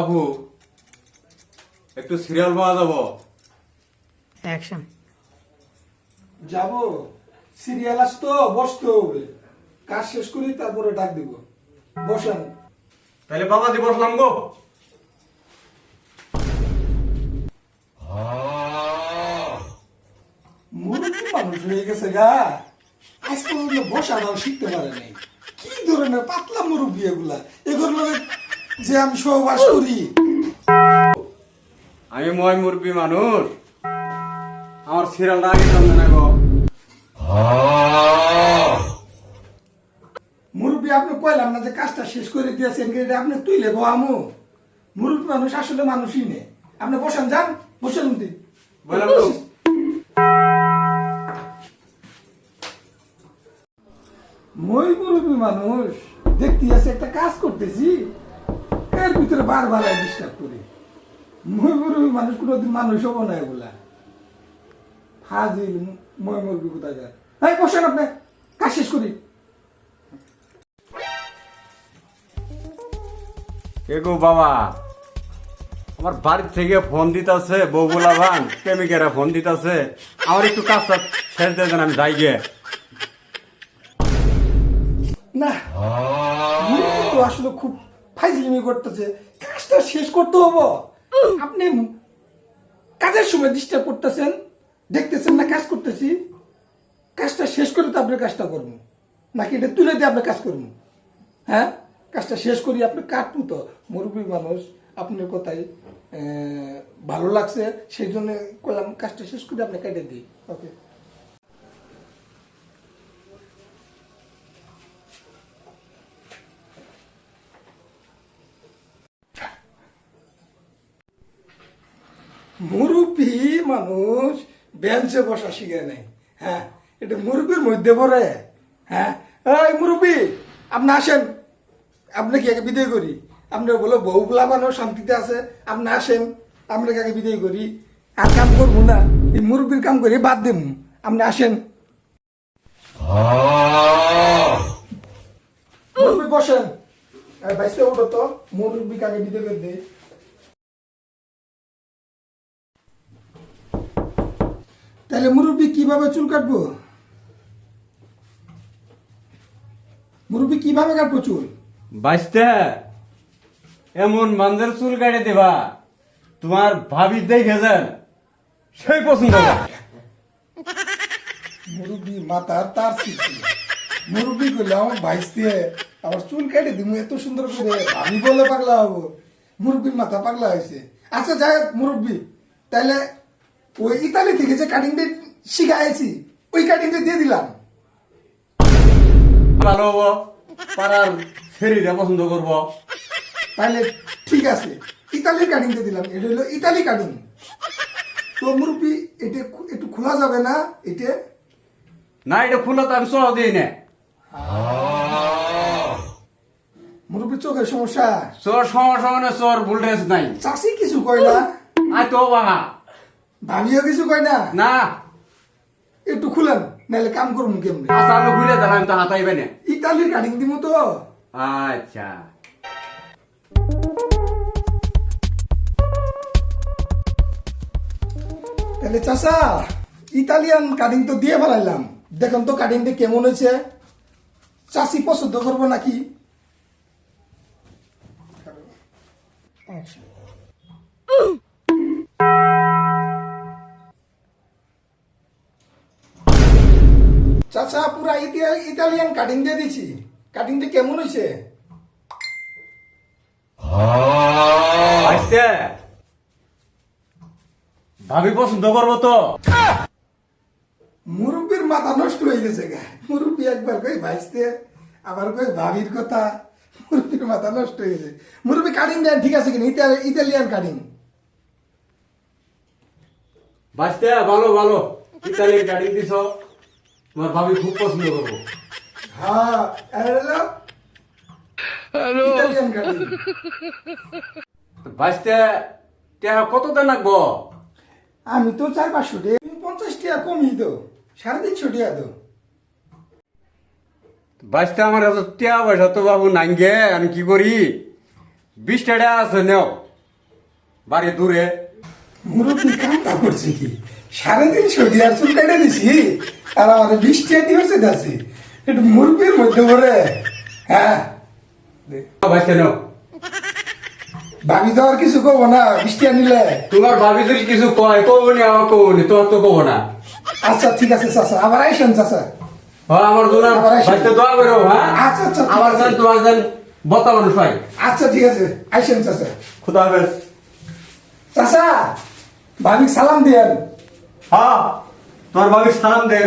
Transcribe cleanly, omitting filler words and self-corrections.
বাবু একটু সিরিয়াল পাওয়া যাব? অ্যাকশন। যাব সিরিয়াল আসতো বসতে হবে, কাজ শেষ করি তারপরে ডাক দিব। বসেন। তাহলে বাবাজি বসলাম গো। মুরব্বী মানুষ হয়ে গেছে গা, আজ পর্যন্ত বসাটাও শিখতে পারে নাই। কি ধরনের পাতলা মুরব্বী এগুলা, এগুলো যে আমি সহবাস করি। আমি ময় মুরবি মানুষ, আমার সিরিয়ালটা আগে জানবে না গো। মুরব্বী আপনি কইলাম না যে কাজটা শেষ করে দিয়েছেন, এটা আপনি তুইলে আমু। মুরব্বী মানুষ আসলে মানুষই নেই। আপনি বসেন, যান বসেন। বললাম তো। মই মুরব্বী মানুষ দেখতে আছে, একটা কাজ করতেছি, এর ভিতরে বারবার ডিস্টার্ব করি। মই মুরব্বী মানুষ কোনোদিন মানুষ হবো না এগুলা। ফাজিল মই মুরব্বী কোথায় যায়। এই বসেন, আপনি কাজ শেষ করি। কে গো বাবা, আমার বাড়ি থেকে ফোন দিতেছে, বউগুলা ভান প্রেমিকেরা ফোন দিতেছে, আমার একটু কাজটা শেষ দিয়ে দেন, আমি যাই গে। না, মুরব্বী তো আসলে খুব ফাইজলিমি করতেছে, কাজটা শেষ করতে হবো। আপনি কাজের সময় ডিস্টার্ব করতেছেন, দেখতেছেন না কাজ করতেছি। কাজটা শেষ করে তো আপনি কাজটা করবো, নাকি এটা তুলে দিয়ে আপনি কাজ করবো? হ্যাঁ, কাজটা শেষ করি আপনি কাটবো তো। মুরব্বী মানুষ, আপনার কথাই ভালো লাগছে, সেই জন্য করলাম কাজটা শেষ করে আপনি কেটে দিই। ওকে। মুরব্বী মানুষ বেঞ্চে বসা শিখে নেই। হ্যাঁ, এটা মুরব্বীর মধ্যে পড়ে। হ্যাঁ, এই মুরব্বী আপনি আসেন, আপনাকে আগে বিদায় করি। আপনার বলো বউগুলা মানুষ শান্তিতে আছে, আপনি আসেন, আপনাকে আগে বিদায় করি। আর কাম করবো না, এই মুরব্বীর কাম করি বাদ দিন। আপনি আসেন, মুরব্বী বসেন। বাইসে উঠো তো, মুরব্বীকে আগে বিদায় করে দিই। তাহলে মুরব্বী কিভাবে চুল কাটবো? মুরব্বী কিভাবে কাটবো চুল? বাইসতে এমন মানদের চুল কাটে দেবা, তোমার ভাবি দেখে যান সেই পছন্দ হবে। মুরব্বী মাথার তার ছিঁড়ছে। মুরব্বী করলে আমার ভাইসতে আমার চুল কেটে দিব এত সুন্দর করে, আমি বলে পাগলা হবো। মুরব্বীর মাথা পাগলা হয়েছে। আচ্ছা যাই হোক মুরব্বী, তাহলে ওই ইতালি থেকে যে কাটিংটা শিখাইছি ওই কাটিংটা দিয়ে দিলাম। ভালো হবো, পাড়ার ফেরিটা পছন্দ করবো। তাহলে ঠিক আছে, ইতালির কাটিংটা দিলাম। এটা হলো ইতালি কাটিং। তো মুরব্বী এটা একটু খোলা যাবে না? এটা না, এটা খুলে তো আমি চড়া দিই না। মুরব্বীর চোখের সমস্যা? চোর সমস্যা মানে চোর ভোল্টেজ নাই। চাষি কিছু কয় না? আয় তো বাবা, ভাবিও কিছু কয় না? না একটু খুলেন, নাহলে কাম করুন কেমনে। আচ্ছা আমি ঘুরে দেন, আমি তো হাতাইবে না। ইতালির কাটিং দিব তো। আচ্ছা তাহলে চাষা ইতালিয়ান কাটিং তো দিয়ে ফেলাইলাম, দেখুন তো কাটিংটা কেমন হয়েছে। চাষি পছন্দ করবো নাকি? অ্যাকশন। চাচা পুরা ইতালিয়ান কাটিং দিয়ে দিছি, কাটিংটা কেমন হয়েছে? আসতে ভাবি পছন্দ করবো তো। মুরব্বীর মাথা নষ্ট হয়ে গেছে গা। মুরব্বী একবার কই ভাইসতে, আবার কই ভাবির কথা। মুরব্বীর মাথা নষ্ট হয়ে গেছে। মুরব্বী কাটিং দেন ঠিক আছে কিনা? Italian cutting. বাঁচতে ভালো ভালো ইতালির গাড়ি দিছ, তোমার ভাবি খুব পছন্দ করবো। হ্যাঁ, হ্যালো ইতালিয়ান কাটিং। বাঁচতে টাকা কত দেন রাখবো? আমি তো 400-500 টাকা, 50 টাকা কমই তো, 350 টাকা তো। বাঁচতে আমার এত টাকা পয়সা তো বাবু নাইগে, আমি কি করি? 20 টাকা আছে নেও। বাড়ি দূরে। মুরব্বী কামটা করছে কি 350 দিয়ার চুল কেটে দিছি আর আমাদের 20 টাকা দিয়েছে যাচ্ছে একটু মুরব্বীর মধ্যে পড়ে। হ্যাঁ ভাইছে নাও। ভাবি তো আর কিছু কব না 20 টাকা নিলে। তোমার ভাবি যদি কিছু কয় কবনি, আমার কবনি, তোমার তো কব না। আচ্ছা ঠিক আছে চাচা, আবার আইসেন চাচা। হ্যাঁ আমার জন্য আবার আসো। ভাইতে দোয়া করো। হ্যাঁ আচ্ছা আচ্ছা ঠিক আমার আছে। যেন তোমার যেন বতা মানুষ পাই। আচ্ছা ঠিক আছে আইসেন চাচা। খুদা হাফেজ। চাচা ভাবি সালাম দিয়েন। হ্যাঁ তোমার ভাবি সালাম দেয়।